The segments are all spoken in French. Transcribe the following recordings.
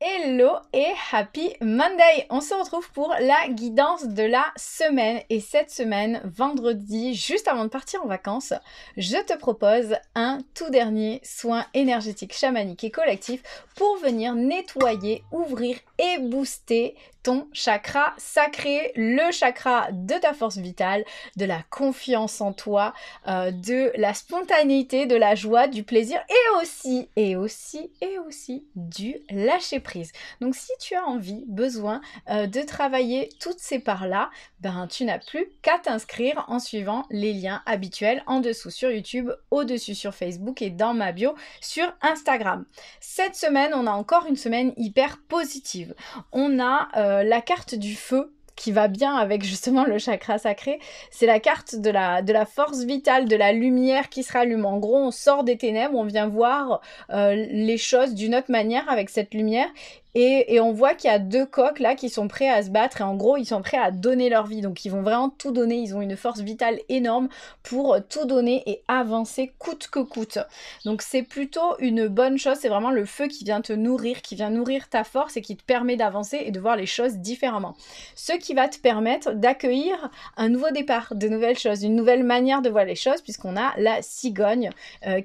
Hello et happy Monday! On se retrouve pour la guidance de la semaine et cette semaine, vendredi, juste avant de partir en vacances, je te propose un tout dernier soin énergétique, chamanique et collectif pour venir nettoyer, ouvrir et booster ton chakra sacré, le chakra de ta force vitale, de la confiance en toi, de la spontanéité, de la joie, du plaisir et aussi du lâcher prise. Donc si tu as envie, besoin de travailler toutes ces parts-là, ben tu n'as plus qu'à t'inscrire en suivant les liens habituels en dessous sur YouTube, au-dessus sur Facebook et dans ma bio sur Instagram. Cette semaine, on a encore une semaine hyper positive. On a la carte du feu qui va bien avec justement le chakra sacré, c'est la carte de la force vitale, de la lumière qui se rallume. En gros, on sort des ténèbres, on vient voir les choses d'une autre manière avec cette lumière. Et on voit qu'il y a deux coqs là qui sont prêts à se battre et en gros ils sont prêts à donner leur vie, donc ils vont vraiment tout donner, ils ont une force vitale énorme pour tout donner et avancer coûte que coûte. Donc c'est plutôt une bonne chose, c'est vraiment le feu qui vient te nourrir, qui vient nourrir ta force et qui te permet d'avancer et de voir les choses différemment. Ce qui va te permettre d'accueillir un nouveau départ, de nouvelles choses, une nouvelle manière de voir les choses puisqu'on a la cigogne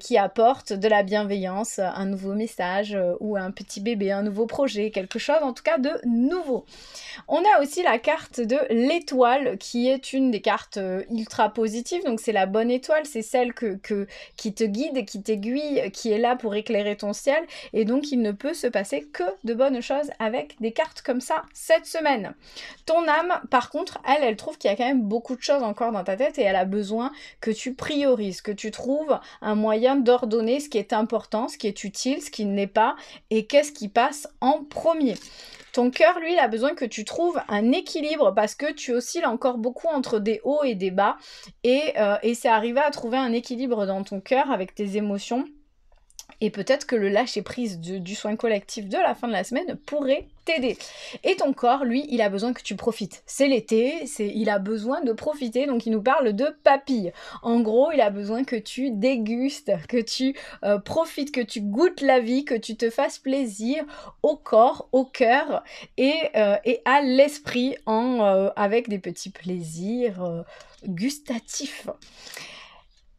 qui apporte de la bienveillance, un nouveau message ou un petit bébé, un nouveau projet, quelque chose en tout cas de nouveau. On a aussi la carte de l'étoile qui est une des cartes ultra positives, donc c'est la bonne étoile, c'est celle qui te guide, qui t'aiguille, qui est là pour éclairer ton ciel et donc il ne peut se passer que de bonnes choses avec des cartes comme ça cette semaine. Ton âme par contre, elle trouve qu'il y a quand même beaucoup de choses encore dans ta tête et elle a besoin que tu priorises, que tu trouves un moyen d'ordonner ce qui est important, ce qui est utile, ce qui ne l'est pas et qu'est-ce qui passe en premier. Ton cœur, lui, il a besoin que tu trouves un équilibre parce que tu oscilles encore beaucoup entre des hauts et des bas et c'est arriver à trouver un équilibre dans ton cœur avec tes émotions. Et peut-être que le lâcher-prise du soin collectif de la fin de la semaine pourrait t'aider. Et ton corps, lui, il a besoin que tu profites. C'est l'été, il a besoin de profiter, donc il nous parle de papilles. En gros, il a besoin que tu dégustes, que tu profites, que tu goûtes la vie, que tu te fasses plaisir au corps, au cœur et à l'esprit avec des petits plaisirs gustatifs.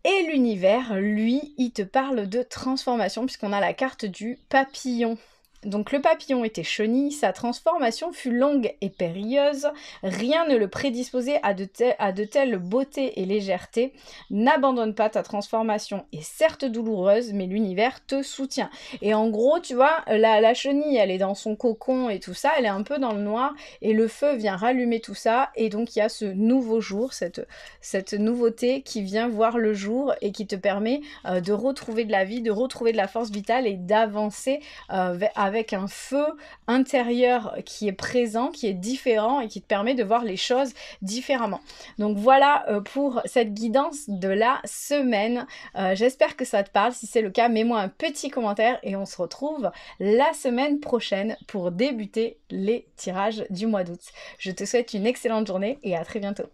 Et l'univers, lui, il te parle de transformation puisqu'on a la carte du papillon. Donc le papillon était chenille, sa transformation fut longue et périlleuse, rien ne le prédisposait à de telles beautés et légèreté. N'abandonne pas ta transformation, est certes douloureuse, mais l'univers te soutient. Et en gros, tu vois, la chenille, elle est dans son cocon et tout ça, elle est un peu dans le noir, et le feu vient rallumer tout ça, et donc il y a ce nouveau jour, cette nouveauté qui vient voir le jour et qui te permet de retrouver de la vie, de retrouver de la force vitale et d'avancer avec un feu intérieur qui est présent, qui est différent et qui te permet de voir les choses différemment. Donc voilà pour cette guidance de la semaine. J'espère que ça te parle. Si c'est le cas, mets-moi un petit commentaire et on se retrouve la semaine prochaine pour débuter les tirages du mois d'août. Je te souhaite une excellente journée et à très bientôt.